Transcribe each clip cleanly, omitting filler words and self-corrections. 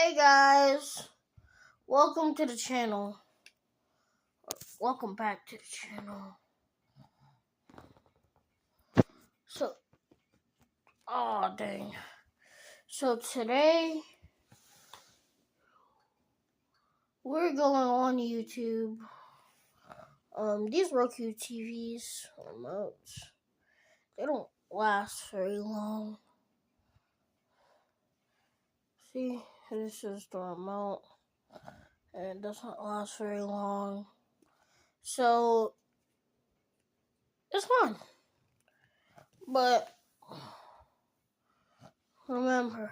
Hey guys, welcome to the channel. Welcome back to the channel. Oh dang. So today, we're going on YouTube. These Roku TVs, remotes, they don't last very long. See, this is the remote, and it doesn't last very long. So, it's fun. But, remember,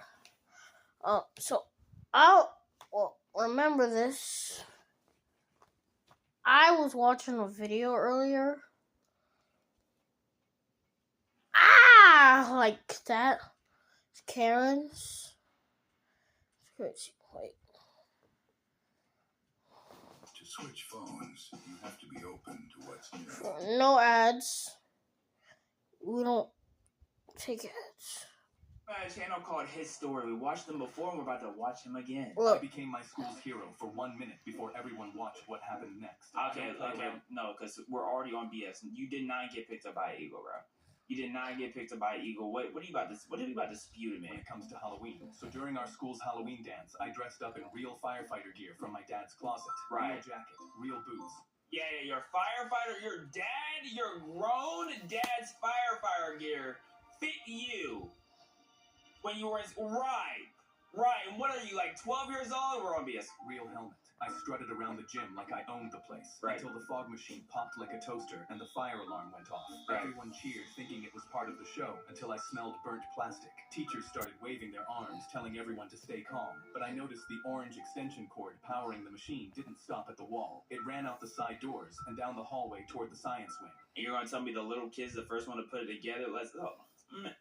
remember this. I was watching a video earlier. Like that. It's Karen's. Wait. To switch phones, you have to be open to what's new. No ads. We don't take ads. A channel called His Story. We watched them before and we're about to watch him again. Look. I became my school's hero for 1 minute before everyone watched what happened next. Okay, no, because we're already on BS. You did not get picked up by an eagle, bro. You did not get picked up by an eagle. What are you about to dispute, man? When it comes to Halloween. So during our school's Halloween dance, I dressed up in real firefighter gear from my dad's closet. Right. Real jacket, real boots. Yeah, your firefighter, your grown dad's firefighter gear fit you when you were right. And what are you, like 12 years old? We're on BS. Real helmet. I strutted around the gym like I owned the place. Right. Until the fog machine popped like a toaster and the fire alarm went off. Right. Everyone cheered thinking it was part of the show until I smelled burnt plastic. Teachers started waving their arms, telling everyone to stay calm. But I noticed the orange extension cord powering the machine didn't stop at the wall. It ran out the side doors and down the hallway toward the science wing. And you're going to tell me the little kid's the first one to put it together? Let's go.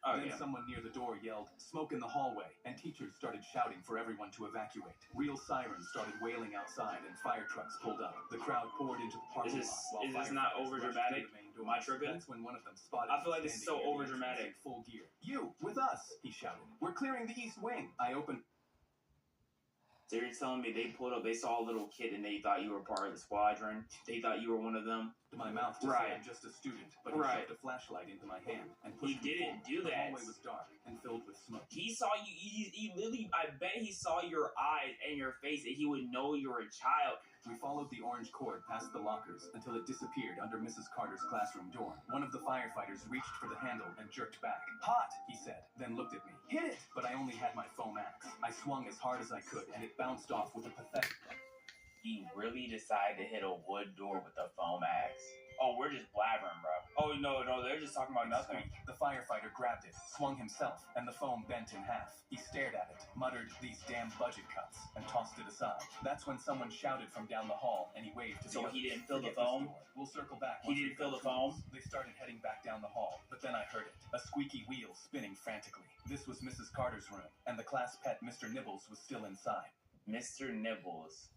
Then someone near the door yelled, "Smoke in the hallway," and teachers started shouting for everyone to evacuate. Real sirens started wailing outside and fire trucks pulled up. The crowd poured into the parking lot. Is this not over-dramatic? Am I tripping? That's when one of them spotted I feel like this is so over-dramatic. Full gear. "You, with us," he shouted. "We're clearing the east wing." I opened... So you're telling me they pulled up, they saw a little kid and they thought you were part of the squadron? They thought you were one of them? To my mouth to say I'm just a student, but he shoved a flashlight into my hand and pushed me forward. Do that. The hallway was dark and filled with smoke. He saw you, he literally, I bet he saw your eyes and your face and he would know you were a child. We followed the orange cord past the lockers until it disappeared under Mrs. Carter's classroom door. One of the firefighters reached for the handle and jerked back. "Hot," he said, then looked at me. "Hit it!" But I only had my foam axe. I swung as hard as I could and it bounced off with a pathetic... He really decided to hit a wood door with a foam axe. Oh, we're just blabbering, bro. Oh, no, they're just talking about nothing. The firefighter grabbed it, swung himself, and the foam bent in half. He stared at it, muttered, "These damn budget cuts," and tossed it aside. That's when someone shouted from down the hall, and he waved to the others. So he didn't fill the foam? We'll circle back. He didn't fill the foam? They started heading back down the hall, but then I heard it. A squeaky wheel spinning frantically. This was Mrs. Carter's room, and the class pet Mr. Nibbles was still inside. Mr. Nibbles.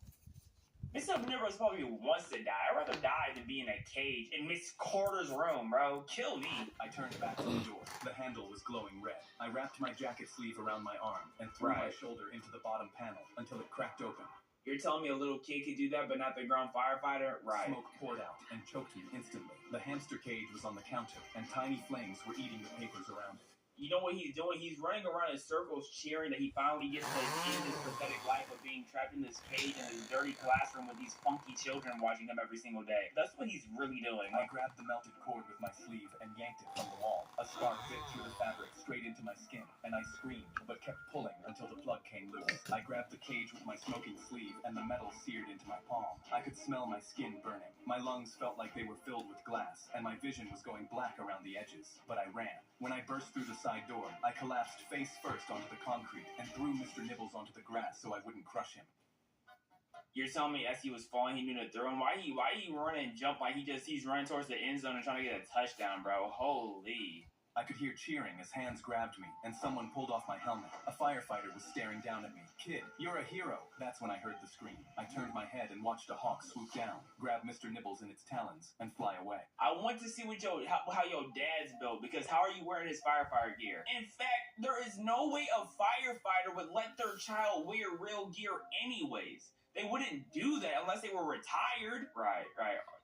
Mr. Nibbles probably wants to die. I'd rather die than be in a cage in Miss Carter's room, bro. Kill me. I turned back to the door. The handle was glowing red. I wrapped my jacket sleeve around my arm and threw my shoulder into the bottom panel until it cracked open. You're telling me a little kid could do that, but not the ground firefighter? Right. Smoke poured out and choked me instantly. The hamster cage was on the counter, and tiny flames were eating the papers around it. You know what he's doing? He's running around in circles cheering that he finally gets to end this pathetic life of being trapped in this cage in this dirty classroom with these funky children watching him every single day. That's what he's really doing. I grabbed the melted cord with my sleeve and yanked it from the wall. A spark bit through the fabric straight into my skin, and I screamed, but kept pulling until the plug came loose. I grabbed the cage with my smoking sleeve, and the metal seared into my palm. I could smell my skin burning. My lungs felt like they were filled with glass, and my vision was going black around the edges. But I ran. When I burst through the side door, I collapsed face first onto the concrete and threw Mr. Nibbles onto the grass so I wouldn't crush him. You're telling me as he was falling, he knew to throw him? Why he running and jump like he's running towards the end zone and trying to get a touchdown, bro? Holy. I could hear cheering as hands grabbed me, and someone pulled off my helmet. A firefighter was staring down at me. Kid, you're a hero. That's when I heard the scream. I turned my head and watched a hawk swoop down, grab Mr. Nibbles in its talons, and fly away. I want to see how your dad's built, because how are you wearing his firefighter gear? In fact, there is no way a firefighter would let their child wear real gear anyways. They wouldn't do that unless they were retired. Right.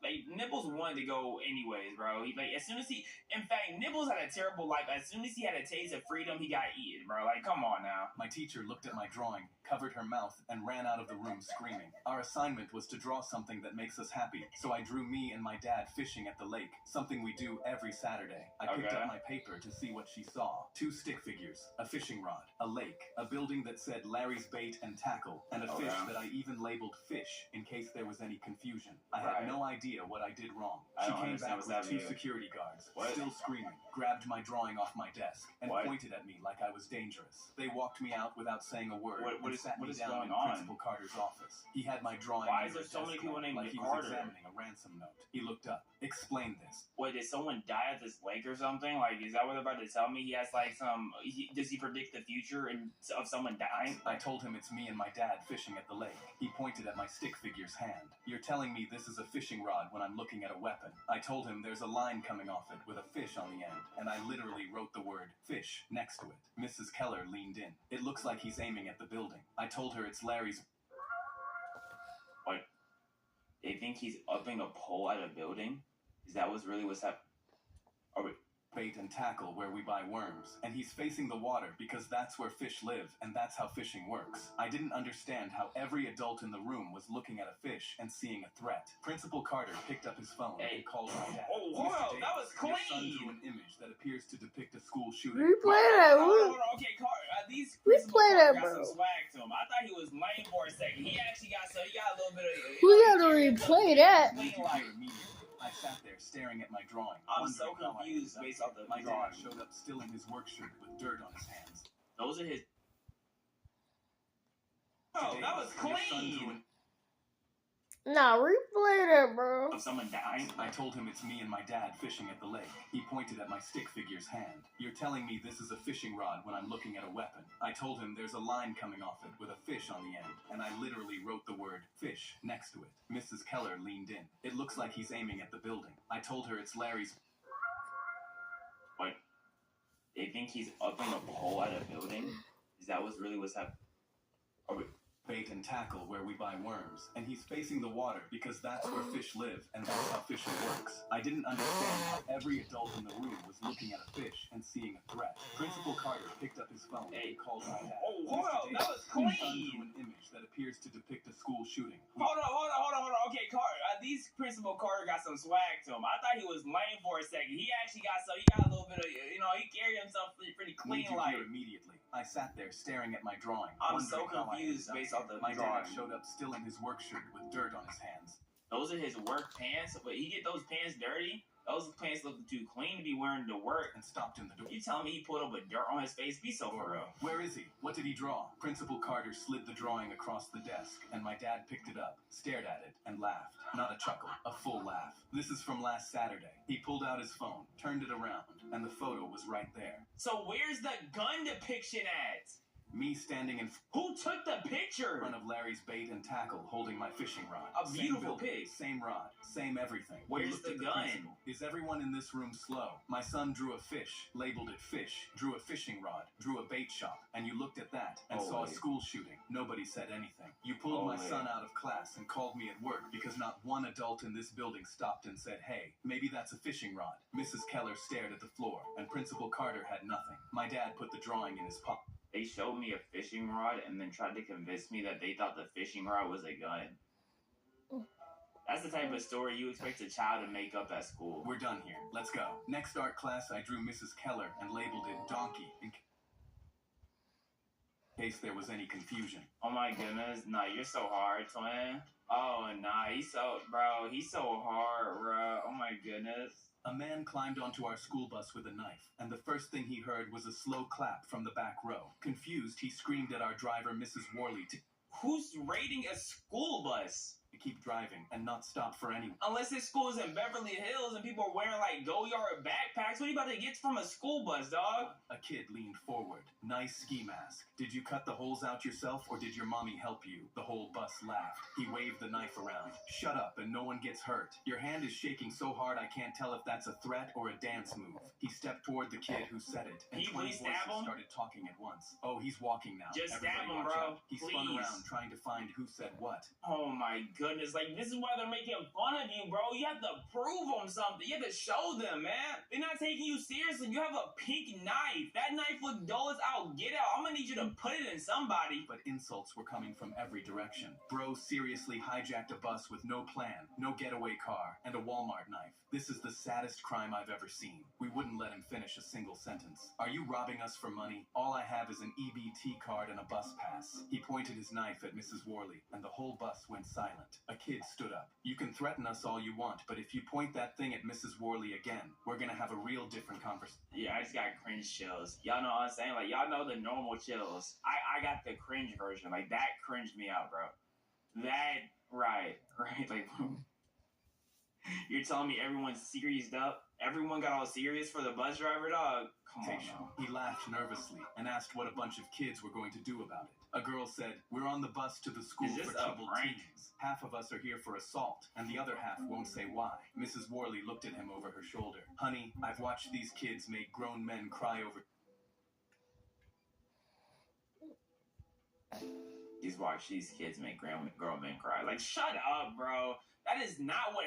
Like, Nibbles wanted to go anyways, bro. As soon as in fact, Nibbles had a terrible life. As soon as he had a taste of freedom, he got eaten, bro. Like, come on now. My teacher looked at my drawing, covered her mouth, and ran out of the room screaming. Our assignment was to draw something that makes us happy, so I drew me and my dad fishing at the lake, something we do every Saturday. I picked up my paper to see what she saw. 2 stick figures, a fishing rod, a lake, a building that said Larry's Bait and Tackle, and a fish that I even labeled fish in case there was any confusion. I had no idea what I did wrong. She came back with 2 security guards, still screaming, grabbed my drawing off my desk, and pointed at me like I was dangerous. They walked me out without saying a word and sat me down in Principal Carter's office. He had my drawing. Why is there so many people named like he Carter? was examining a ransom note. He looked up. Explain this. Wait, did someone die at this lake or something? Like, is that what they're about to tell me? He has like does he predict the future of someone dying? I told him it's me and my dad fishing at the lake. He pointed at my stick figure's hand. You're telling me this is a fishing rod when I'm looking at a weapon. I told him there's a line coming off it with a fish on the end, and I literally wrote the word fish next to it. Mrs. Keller leaned in. It looks like he's aiming at the building. I told her it's Larry's. What? They think he's upping a pole at a building? Is that what's happening? Bait and Tackle, where we buy worms, and he's facing the water because that's where fish live, and that's how fishing works. I didn't understand how every adult in the room was looking at a fish and seeing a threat. Principal Carter picked up his phone and called my dad. Oh, wow, that was Your son clean! drew an image that appears to depict a school shooting. Replay that. Hold on. Okay, Carter, these Replay that, got bro. some swag to him. I thought he was lame for a second. He actually got a little bit of. We gotta replay that. Did you hear immediately? I sat there staring at my drawing. I'm so wondering how I confused ended based up off the here. My drawing. dad showed up still in his work shirt with dirt on his hands. Those are his. Oh, Today, that was your son drew clean! an Nah, replay that, bro. Of someone dying? I told him it's me and my dad fishing at the lake. He pointed at my stick figure's hand. You're telling me this is a fishing rod when I'm looking at a weapon. I told him there's a line coming off it with a fish on the end, and I literally wrote the word fish next to it. Mrs. Keller leaned in. It looks like he's aiming at the building. I told her it's Larry's. What? They think he's upping a pole at a building? Is that what's happening? Bait and Tackle, where we buy worms, and he's facing the water because that's where fish live, and that's how fishing works. I didn't understand how every adult in the room was looking at a fish and seeing a threat. Principal Carter picked up his phone and called my dad. Oh, hold on, that was Your son drew clean! an image that appears to depict a school shooting. Hold on. Okay, Carter, these Principal Carter got some swag to him. I thought he was lame for a second. He actually got a little bit of, he carried himself pretty clean Need you like. here immediately. I sat there staring at my drawing. I'm so wondering how I confused ended up based here. off the My drawing. dad showed up still in his work shirt with dirt on his hands. Those are his work pants? But he get those pants dirty? Those pants look too clean to be wearing to work. And stopped in the door. You telling me he pulled up with dirt on his face? Be so for real. Where is he? What did he draw? Principal Carter slid the drawing across the desk, and my dad picked it up, stared at it, and laughed. Not a chuckle, a full laugh. This is from last Saturday. He pulled out his phone, turned it around, and the photo was right there. So where's the gun depiction at? Me standing in Who took the picture? front of Larry's Bait and Tackle, holding my fishing rod. A Same beautiful building, pic. Same rod, same everything. Where's He looked the at gun? principal. Is everyone in this room slow? My son drew a fish, labeled it fish, drew a fishing rod, drew a bait shop, and you looked at that and saw a Holy. school shooting. Nobody said anything. You pulled my Holy. son out of class and called me at work because not one adult in this building stopped and said, hey, maybe that's a fishing rod. Mrs. Keller stared at the floor, and Principal Carter had nothing. My dad put the drawing in his pocket. They showed me a fishing rod and then tried to convince me that they thought the fishing rod was a gun. That's the type of story you expect a child to make up at school. We're done here. Let's go. Next art class, I drew Mrs. Keller and labeled it Donkey in case there was any confusion. Oh my goodness. Nah, you're so hard, twin. Oh, nah, he's so hard, bro. Oh my goodness. A man climbed onto our school bus with a knife, and the first thing he heard was a slow clap from the back row. Confused, he screamed at our driver, Mrs. Worley, to Who's raiding a school bus? to keep driving and not stop for anyone. Unless this school is in Beverly Hills and people are wearing like go-yard backpacks, what are you about to get from a school bus, dog? A kid leaned forward. Nice ski mask. Did you cut the holes out yourself or did your mommy help you? The whole bus laughed. He waved the knife around. Shut up and no one gets hurt. Your hand is shaking so hard I can't tell if that's a threat or a dance move. He stepped toward the kid who said it, and 20 voices started talking at once. Oh, he's walking now. Just Everybody stab him, watch bro. out. He spun around trying to find who said what. Oh my goodness, like this is why they're making fun of you, bro. You have to prove them something. You have to show them, man. They're not taking you seriously. You have a pink knife. That knife looked dull as out. Get out. I'm gonna need you to put it in somebody. But insults were coming from every direction. Bro seriously hijacked a bus with no plan, no getaway car, and a Walmart knife. This is the saddest crime I've ever seen. We wouldn't let him finish a single sentence. Are you robbing us for money? All I have is an EBT card and a bus pass. He pointed his knife at Mrs. Worley, and the whole bus went silent. A kid stood up. You can threaten us all you want, but if you point that thing at Mrs. Worley again, we're gonna have a real different conversation. Yeah, I just got cringe chills. Y'all know what I'm saying? Like, y'all know the normal chills. I got the cringe version. Like, that cringed me out, bro. That, right. Like, you're telling me everyone's serious up? Everyone got all serious for the bus driver, dog? Come on, now. He laughed nervously and asked what a bunch of kids were going to do about it. A girl said, "We're on the bus to the school Is this for a troubled prank? teens. Half of us are here for assault, and the other half won't say why." Mrs. Worley looked at him over her shoulder. "Honey, I've watched these kids make grown men cry over..." He's watched these kids make grown men cry. Like, shut up, bro. That is not what...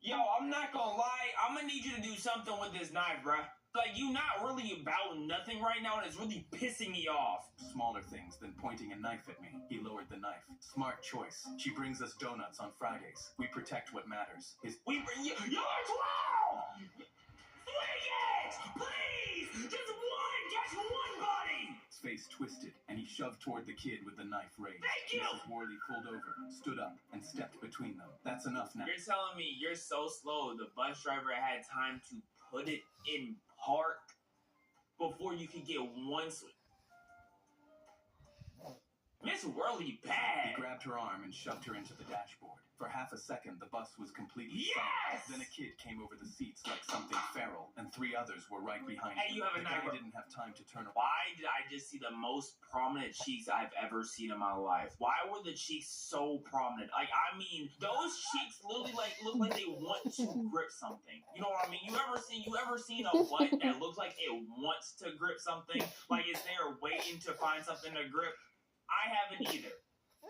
Yo, I'm not gonna lie. I'm gonna need you to do something with this knife, bro. Like, you not really about nothing right now, and it's really pissing me off. Smaller things than pointing a knife at me. He lowered the knife. Smart choice. She brings us donuts on Fridays. We protect what matters. Yours well! Swing it! Please! Just one, buddy! His face twisted, and he shoved toward the kid with the knife raised. Thank you! Mrs. Worley pulled over, stood up, and stepped between them. That's enough now. You're telling me you're so slow, the bus driver had time to put it in park before you could get one swing. Miss Worley bad. He grabbed her arm and shoved her into the dashboard. For half a second, the bus was completely Yes! silent. Then a kid came over the seats like something feral, and 3 others were right behind Hey, him. you have a The guy knife. didn't have time to turn around. Why did I just see the most prominent cheeks I've ever seen in my life? Why were the cheeks so prominent? Like, I mean, those cheeks literally like look like they want to grip something. You know what I mean? You ever seen a butt that looks like it wants to grip something? Like it's there waiting to find something to grip? I haven't either.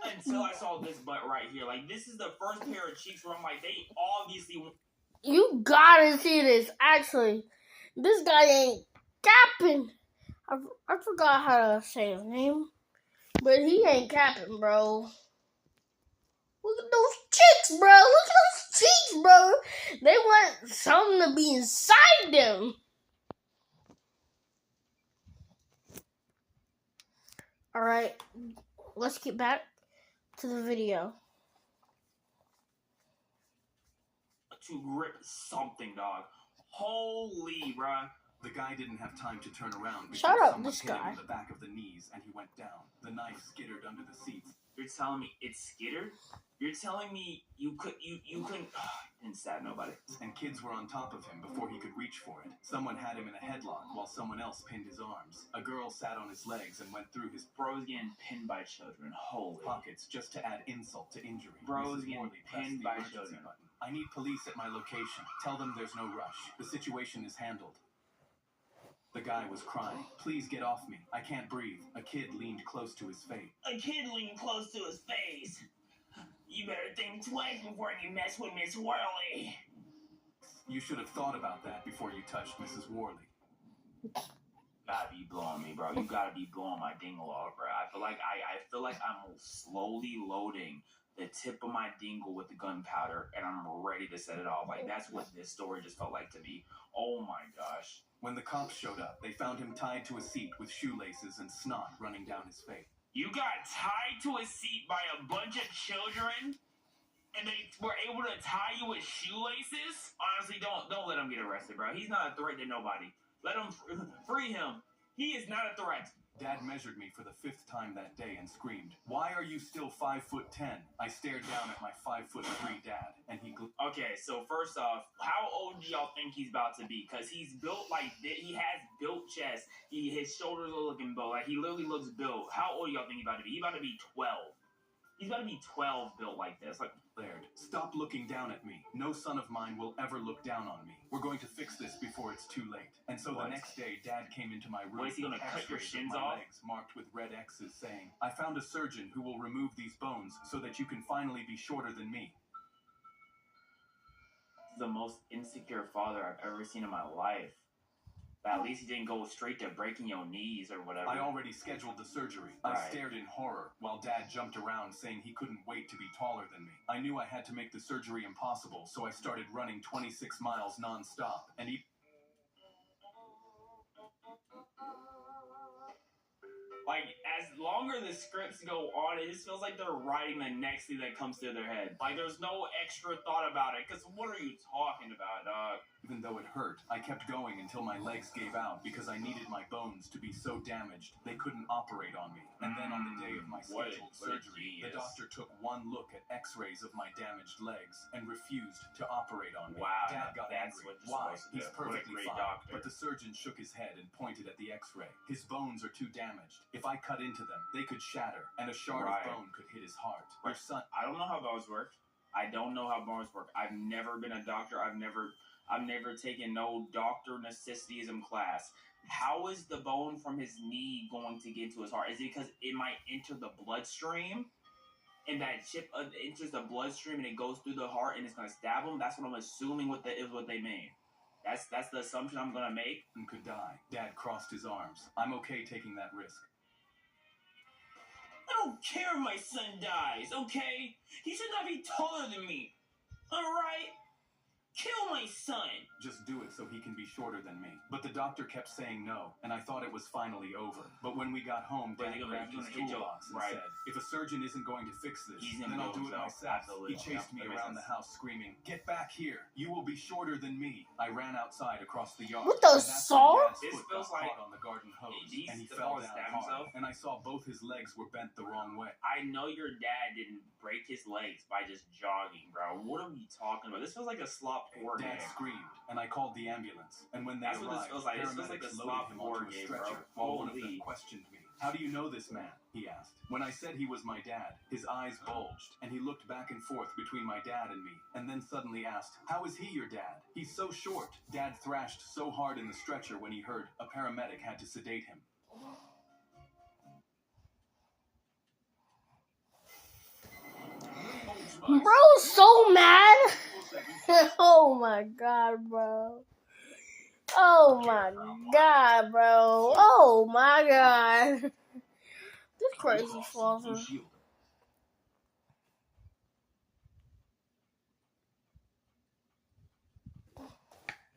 Until I saw this butt right here. Like, this is the first pair of cheeks where I'm like, they obviously... You gotta see this. Actually, this guy ain't capping. I forgot how to say his name, but he ain't capping, bro. Look at those cheeks, bro. Look at those cheeks, bro. They want something to be inside them. All right, let's get back to the video. To grip something, dog. Holy, bruh. The guy didn't have time to turn around because Shut up, someone this hit him guy. in the back of the knees and he went down. The knife skittered under the seats. You're telling me it's skittered? You're telling me you couldn't didn't stab nobody. And kids were on top of him before he could reach for it. Someone had him in a headlock while someone else pinned his arms. A girl sat on his legs and went through his Bro's getting pinned by children. Holy. pockets just to add insult to injury. Bro's Mrs. getting Worley pressed pinned the by emergency children. button. I need police at my location. Tell them there's no rush. The situation is handled. The guy was crying. Please get off me. I can't breathe. A kid leaned close to his face. A kid leaned close to his face. You better think twice before you mess with Miss Worley. You should have thought about that before you touched Mrs. Worley. Gotta be blowing me, bro. You gotta be blowing my dingle off, bro. I feel like I'm slowly loading the tip of my dingle with the gunpowder, and I'm ready to set it off. Like, that's what this story just felt like to me. Oh my gosh. When the cops showed up, they found him tied to a seat with shoelaces and snot running down his face. You got tied to a seat by a bunch of children, and they were able to tie you with shoelaces? Honestly, don't let him get arrested, bro. He's not a threat to nobody. Let him free him. He is not a threat. Dad measured me for the 5th time that day and screamed, "Why are you still 5'10"? I stared down at my 5'3" dad, and he Okay, so first off, how old do y'all think he's about to be? Because he's built like this. He has built chest. His shoulders are looking built. Like, he literally looks built. How old do y'all think he's about to be? He's about to be 12. He's about to be 12 built like this. Like, declared, "Stop looking down at me. No son of mine will ever look down on me. We're going to fix this before it's too late." And so What? the next day, Dad came into my room. What, is he gonna with cut your X-rays of shins my off? legs marked with red X's, saying, "I found a surgeon who will remove these bones so that you can finally be shorter than me." the most insecure father I've ever seen in my life. But at least he didn't go straight to breaking your knees or whatever. I already scheduled the surgery. Right. I stared in horror while Dad jumped around saying he couldn't wait to be taller than me. I knew I had to make the surgery impossible, so I started running 26 miles non-stop and Like, as longer the scripts go on, it just feels like they're writing the next thing that comes to their head. Like, there's no extra thought about it, because what are you talking about, dog? even though it hurt, I kept going until my legs gave out because I needed my bones to be so damaged they couldn't operate on me. And then on the day of my What a scheduled surgery, the genius. doctor took one look at X-rays of my damaged legs and refused to operate on me. Wow, Dad got that's angry. what you're Why? supposed to He's do. What a perfectly great fine. doctor. But the surgeon shook his head and pointed at the X-ray. His bones are too damaged. If I cut into them, they could shatter, and a shard Right. of bone could hit his heart. Right. Your son. I don't know how bones work. I don't know how bones work. I've never been a doctor. I've never taken no doctor necessityism class. How is the bone from his knee going to get to his heart? Is it because it might enter the bloodstream? And that chip enters the bloodstream and it goes through the heart and it's going to stab him? That's what I'm assuming is what they mean. That's the assumption I'm going to make. And could die. Dad crossed his arms. I'm okay taking that risk. I don't care if my son dies, okay? He should not be taller than me. Alright? Kill my son! Just do it so he can be shorter than me. But the doctor kept saying no, and I thought it was finally over. But when we got home, But Dad he's grabbed gonna his hit you, toolbox and right. said, "If a surgeon isn't going to fix this, He's gonna then I'll do do it himself. myself." Absolutely. He chased Yeah, me that makes around the sense. house screaming, "Get back here! You will be shorter than me!" I ran outside across the yard. What the and that's when song? Dad's This foot feels got like caught on the garden hose, he's and he the fell one down stabbed hard. himself? And I saw both his legs were bent the wrong way. I know your dad didn't break his legs by just jogging, bro. What are we talking about? This feels like a slop horror Dad game. screamed, and I called the ambulance. And when they That's what this arrived, feels like. This feels like a paramedics slop loaded him horror onto a game, stretcher, bro. while one of them Holy. questioned me. "How do you know this man?" he asked. When I said he was my dad, his eyes bulged, and he looked back and forth between my dad and me, and then suddenly asked, "How is he your dad? He's so short." Dad thrashed so hard in the stretcher when he heard a paramedic had to sedate him. Bro's so mad. Oh my god, bro. Oh my god, bro. Oh my god. This crazy father.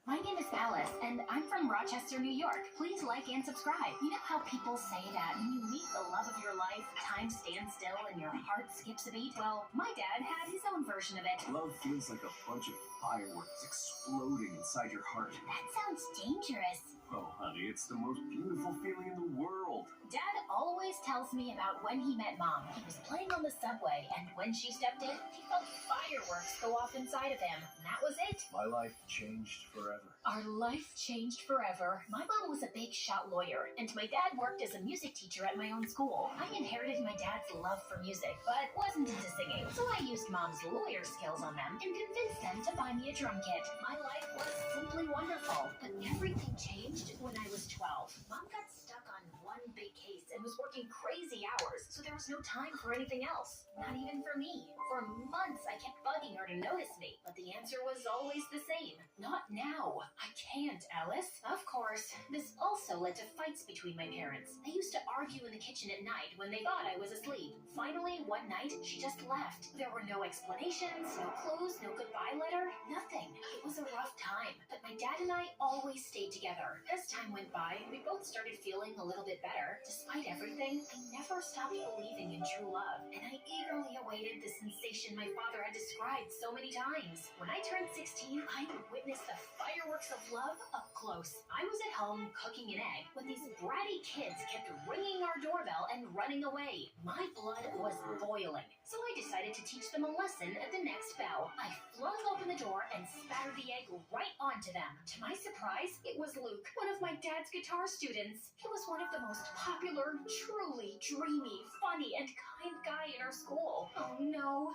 My name is Alice, and I'm from Rochester, New York. Please like and subscribe. You know how people say that when you meet the love of your life, time stands still and your heart skips a beat? Well, my dad had his own version of it. Love feels like a bunch of fireworks exploding inside your heart. That sounds dangerous. Oh, honey, it's the most beautiful feeling in the world. Dad always tells me about when he met Mom. He was playing on the subway, and when she stepped in, he felt fireworks go off inside of him. And that was it. My life changed forever. Our life changed forever. My mom was a big shot lawyer, and my dad worked as a music teacher at my own school. I inherited my dad's love for music, but wasn't into singing. So I used Mom's lawyer skills on them and convinced them to buy me a drum kit. My life was simply wonderful, but everything changed when I was 12. Mom got stuck on one big case and was working crazy hours, so there was no time for anything else. Not even for me. For months, I kept bugging her to notice me, but the answer was always the same. Not now. I can't, Alice. Of course, this also led to fights between my parents. They used to argue in the kitchen at night when they thought I was asleep. Finally, one night, she just left. There were no explanations, no clues, no goodbye letter, nothing. It was a rough time, but my dad and I always stayed together. As time went by, we both started feeling a little bit better. Despite Despite everything, I never stopped believing in true love, and I eagerly awaited the sensation my father had described so many times. When I turned 16, I would witness the fireworks of love up close. I was at home cooking an egg when these bratty kids kept ringing our doorbell and running away. My blood was boiling, so I decided to teach them a lesson at the next bell. I flung open the door and spattered the egg right onto them. To my surprise, it was Luke, one of my dad's guitar students. He was one of the most popular, truly dreamy, funny, and kind guy in our school. Oh no.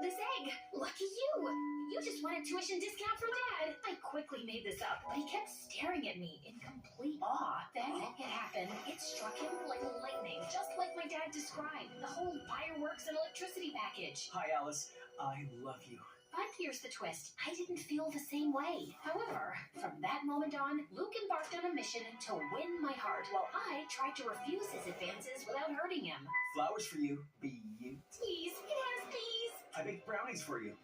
This egg. Lucky you. You just won a tuition discount from Dad. I quickly made this up, but he kept staring at me in complete awe. Then it happened. It struck him like lightning, just like my dad described. The whole fireworks and electricity package. Hi, Alice. I love you. But here's the twist. I didn't feel the same way. However, from that moment on, Luke embarked on a mission to win my heart, while I tried to refuse his advances without hurting him. Flowers for you. Beaut. Please, yes, please. I baked brownies for you.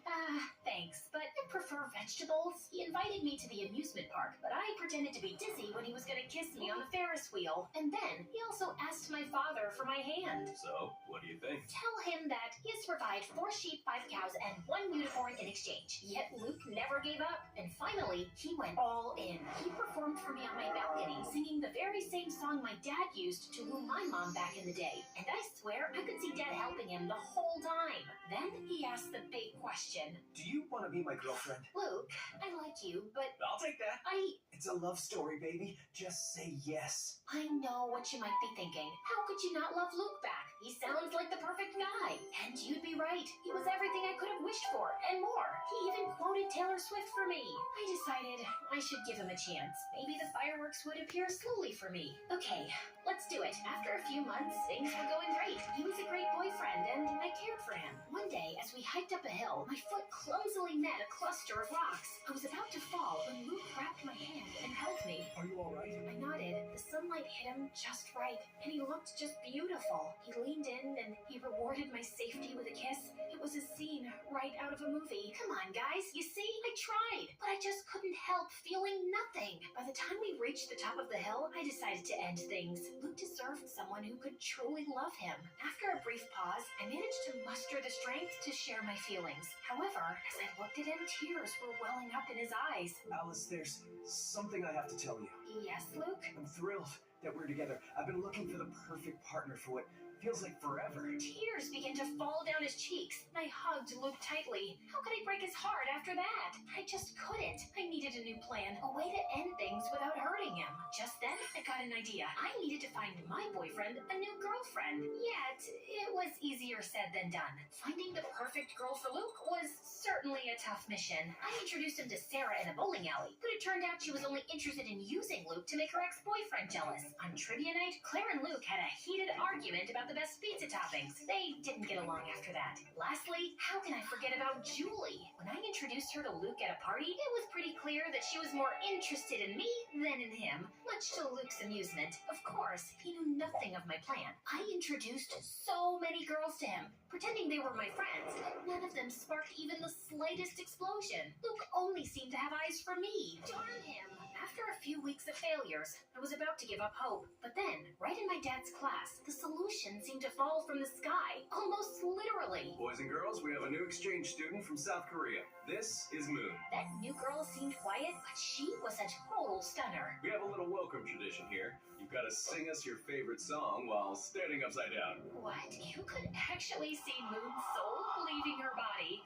Thanks, but I prefer vegetables. He invited me to the amusement park, but I pretended to be dizzy when he was gonna kiss me on the Ferris wheel. And then he also asked my father for my hand. So, what do you think? Tell him that he has provided 4 sheep, 5 cows, and 1 unicorn in exchange. Yet Luke never gave up, and finally, he went all in. He performed for me on my balcony, singing the very same song my dad used to woo my mom back in the day. And I swear I could see Dad helping him the whole time. Then he asked the big question. Do you want to be my girlfriend? Luke, I like you, but I'll take that. It's a love story, baby. Just say yes. I know what you might be thinking. How could you not love Luke back? He sounds like the perfect guy. And you'd be right. He was everything I could have wished for, and more. He even quoted Taylor Swift for me. I decided I should give him a chance. Maybe the fireworks would appear slowly for me. Okay, let's do it. After a few months, things were going great. He was a great boyfriend, and I cared for him. One day, as we hiked up a hill, my foot clumsily met a cluster of rocks. I was about to fall when Luke grabbed my hand and held me. Are you all right? I nodded. The sunlight hit him just right, and he looked just beautiful. He leaned in, and he rewarded my safety with a kiss. It was a scene right out of a movie. Come on, guys. You see? I tried, but I just couldn't help feeling nothing. By the time we reached the top of the hill, I decided to end things. Luke deserved someone who could truly love him. After a brief pause, I managed to muster the strength to share my feelings. However, as I looked at him, tears were welling up in his eyes. Alice, there's something I have to tell you. Yes, Luke? I'm thrilled that we're together. I've been looking for the perfect partner for what feels like forever. Tears began to fall down his cheeks, and I hugged Luke tightly. How could I break his heart after that? I just couldn't. I needed a new plan, a way to end things without hurting him. Just then, I got an idea. I needed to find my boyfriend a new girlfriend. Yet, it was easier said than done. Finding the perfect girl for Luke was certainly a tough mission. I introduced him to Sarah in a bowling alley, but it turned out she was only interested in using Luke to make her ex-boyfriend jealous. On trivia night, Claire and Luke had a heated argument about the best pizza toppings. They didn't get along after that. Lastly, how can I forget about Julie? When I introduced her to Luke at a party, it was pretty clear that she was more interested in me than in him, much to Luke's amusement. Of course, he knew nothing of my plan. I introduced so many girls to him, pretending they were my friends. None of them sparked even the slightest explosion. Luke only seemed to have eyes for me. Darn him. After a few weeks of failures, I was about to give up hope. But then, right in my dad's class, the solution seemed to fall from the sky, almost literally. Boys and girls, we have a new exchange student from South Korea. This is Moon. That new girl seemed quiet, but she was a total stunner. We have a little welcome tradition here. You've got to sing us your favorite song while standing upside down. What? You could actually see Moon's soul leaving her body.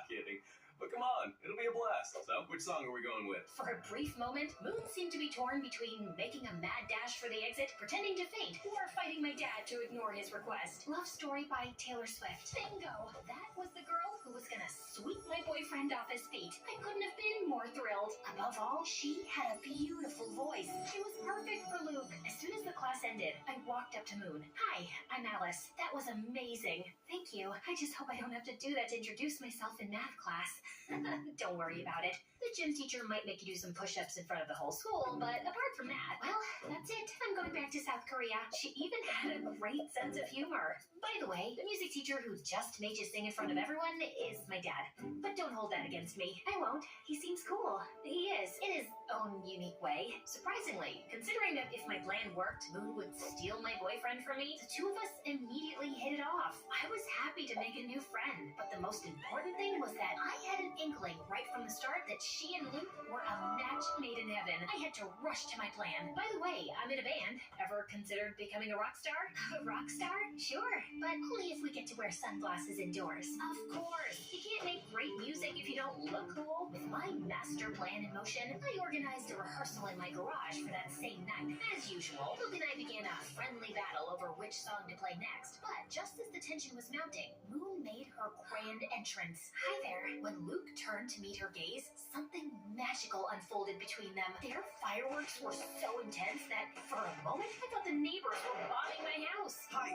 Kidding. But come on, it'll be a blast. So, which song are we going with? For a brief moment, Moon seemed to be torn between making a mad dash for the exit, pretending to faint, or fighting my dad to ignore his request. Love Story by Taylor Swift. Bingo! That was the girl who was gonna sweep my boyfriend off his feet. I couldn't have been more thrilled. Above all, she had a beautiful voice. She was perfect for Luke. As soon as the class ended, I walked up to Moon. Hi, I'm Alice. That was amazing. Thank you. I just hope I don't have to do that to introduce myself in math class. Don't worry about it. The gym teacher might make you do some push-ups in front of the whole school, but apart from that, well, that's it. I'm going back to South Korea. She even had a great sense of humor. By the way, the music teacher who just made you sing in front of everyone is my dad. But don't hold that against me. I won't. He seems cool. He is, in his own unique way. Surprisingly, considering that if my plan worked, Moon would steal my boyfriend from me, the two of us immediately hit it off. I was happy to make a new friend, but the most important thing was that I had an inkling right from the start that she and Luke were a match made in heaven. I had to rush to my plan. By the way, I'm in a band. Ever considered becoming a rock star? A rock star? Sure, but only if we get to wear sunglasses indoors. Of course. You can't make great music if you don't look cool. With my master plan in motion, I organized a rehearsal in my garage for that same night. As usual, Luke and I began a friendly battle over which song to play next. But just as the tension was mounting, Moon made her grand entrance. Hi there. When Luke turned to meet her gaze, something magical unfolded between them. Their fireworks were so intense that, for a moment, I thought the neighbors were bombing my house. Hi,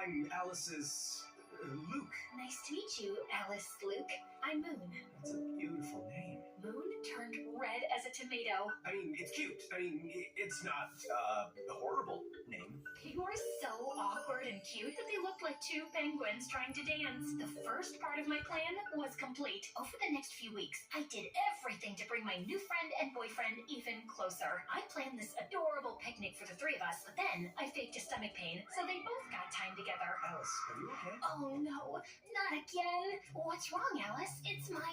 I'm Alice's Luke. Nice to meet you, Alice Luke. I'm Moon. That's a beautiful name. Moon turned red as a tomato. I mean, it's cute. I mean, it's not a horrible name. They were so awkward and cute that they looked like two penguins trying to dance. The first part of my plan was complete. Over the next few weeks, I did everything to bring my new friend and boyfriend even closer. I planned this adorable picnic for the three of us, but then I faked a stomach pain, so they both got time together. Alice, are you okay? Oh no, not again. What's wrong, Alice? It's my,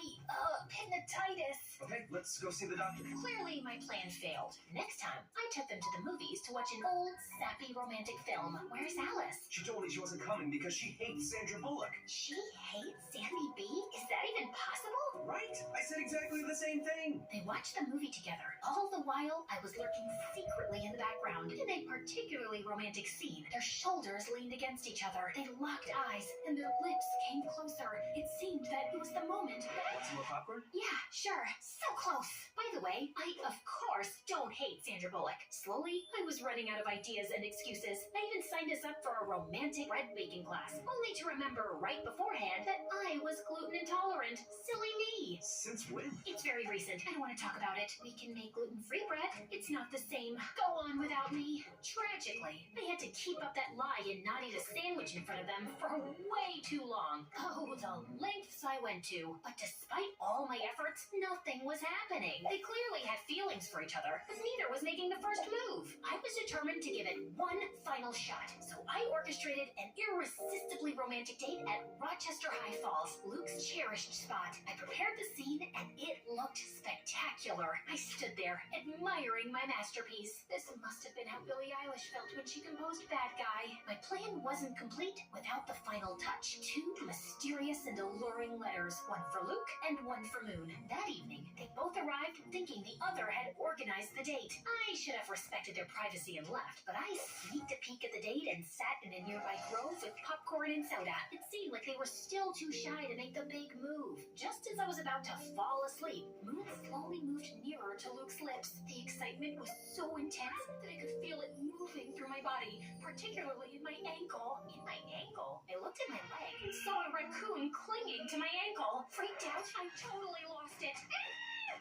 pigmentitis. Okay, let's go see the doctor. Clearly, my plan failed. Next time, I took them to the movies to watch an old, sappy romantic film. Where's Alice? She told me she wasn't coming because she hates Sandra Bullock. She hates Sandy B? Is that even possible? Right? I said exactly the same thing. They watched the movie together. All the while, I was lurking secretly in the background. In a particularly romantic scene, their shoulders leaned against each other. They locked eyes, and their lips came closer. It seemed that it was the moment. Want some more popcorn? Yeah, sure. So close. By the way, I, of course, don't hate Sandra Bullock. Slowly, I was running out of ideas and excuses. I even signed us up for a romantic bread baking class, only to remember right beforehand that I was gluten intolerant. Silly me. Since when? It's very recent. I don't want to talk about it. We can make gluten-free bread. It's not the same. Go on without me. Tragically, I had to keep up that lie and not eat a sandwich in front of them for way too long. Oh, the lengths I went to. But despite all my efforts, nothing was happening. They clearly had feelings for each other, but neither was making the first move. I was determined to give it one final shot, so I orchestrated an irresistibly romantic date at Rochester High Falls, Luke's cherished spot. I prepared the scene, and it looked spectacular. I stood there, admiring my masterpiece. This must have been how Billie Eilish felt when she composed Bad Guy. My plan wasn't complete without the final touch. Two mysterious and alluring letters, one for Luke and one for Moon. That evening, they both arrived thinking the other had organized the date. I should have respected their privacy and left, but I sneaked a peek at the date and sat in a nearby grove with popcorn and soda. It seemed like they were still too shy to make the big move. Just as I was about to fall asleep, Moon slowly moved nearer to Luke's lips. The excitement was so intense that I could feel it moving through my body, particularly in my ankle. In my ankle? I looked at my leg and saw a raccoon clinging to my ankle. Freaked out, I totally lost it.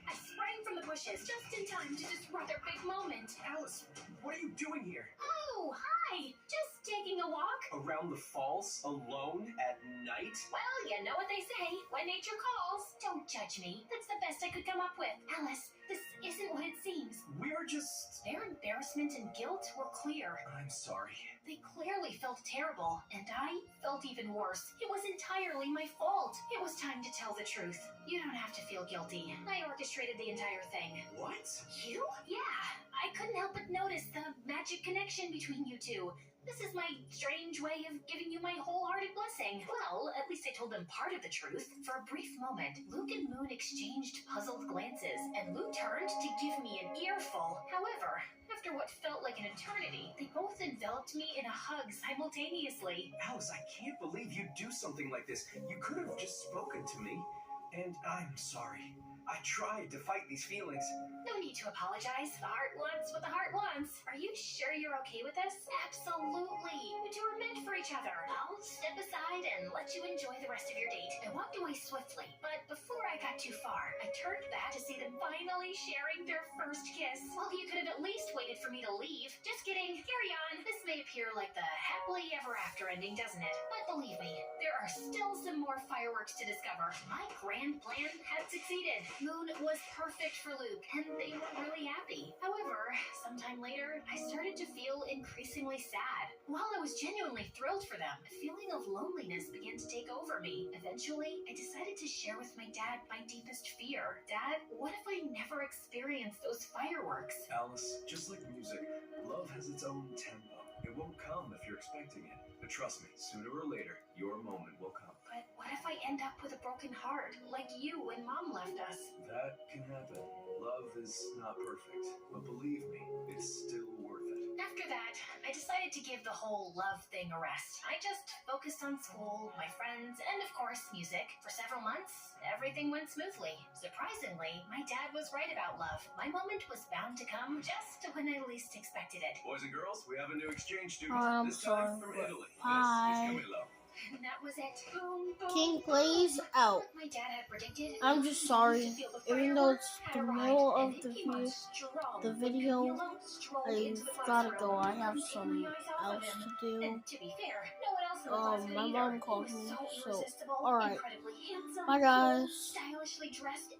I sprang from the bushes just in time to disrupt their big moment. Alice, what are you doing here? Oh, hi! Just taking a walk. Around the falls, alone, at night? Well, you know what they say, when nature calls. Don't judge me. That's the best I could come up with. Alice, this isn't what it seems. We're just... Their embarrassment and guilt were clear. I'm sorry. They clearly felt terrible, and I felt even worse. It was entirely my fault. It was time to tell the truth. You don't have to feel guilty. I orchestrated the entire thing. What? You? Yeah. I couldn't help but notice the magic connection between you two. This is my strange way of giving you my wholehearted blessing. Well, at least I told them part of the truth. For a brief moment, Luke and Moon exchanged puzzled glances, and Luke turned to give me an earful. However, after what felt like an eternity, they both enveloped me in a hug simultaneously. Alice, I can't believe you'd do something like this. You could have just spoken to me. And I'm sorry. I tried to fight these feelings. No need to apologize. The heart wants what the heart wants. Are you sure you're okay with this? Absolutely. You two are meant for each each other. I'll step aside and let you enjoy the rest of your date. I walked away swiftly, but before I got too far, I turned back to see them finally sharing their first kiss. Well, you could have at least waited for me to leave. Just kidding. Carry on. This may appear like the happily ever after ending, doesn't it? But believe me, there are still some more fireworks to discover. My grand plan had succeeded. Moon was perfect for Luke, and they were really happy. However, sometime later, I started to feel increasingly sad. While I was genuinely thrilled for them, a feeling of loneliness began to take over me. Eventually, I decided to share with my dad my deepest fear. Dad, what if I never experienced those fireworks? Alice, just like music, love has its own tempo. It won't come if you're expecting it. But trust me, sooner or later, your moment will come. But what if I end up with a broken heart, like you when Mom left us? That can happen. Love is not perfect, but believe me, it's still worth it. After that, I decided to give the whole love thing a rest. I just focused on school, my friends, and of course, music. For several months, everything went smoothly. Surprisingly, my dad was right about love. My moment was bound to come just when I least expected it. Boys and girls, we have a new exchange student. I'm this time sorry, from but Italy. bye. Miss Camillo. And that was it. Boom, boom, King boom. plays out. Like my dad had predicted, I'm just sorry, even though it's the middle of the video, I've gotta go. I have some else to do. And to be fair, no one else in the class could My either. mom He called was me, so so irresistible, alright. incredibly handsome, Bye guys. stylishly dressed,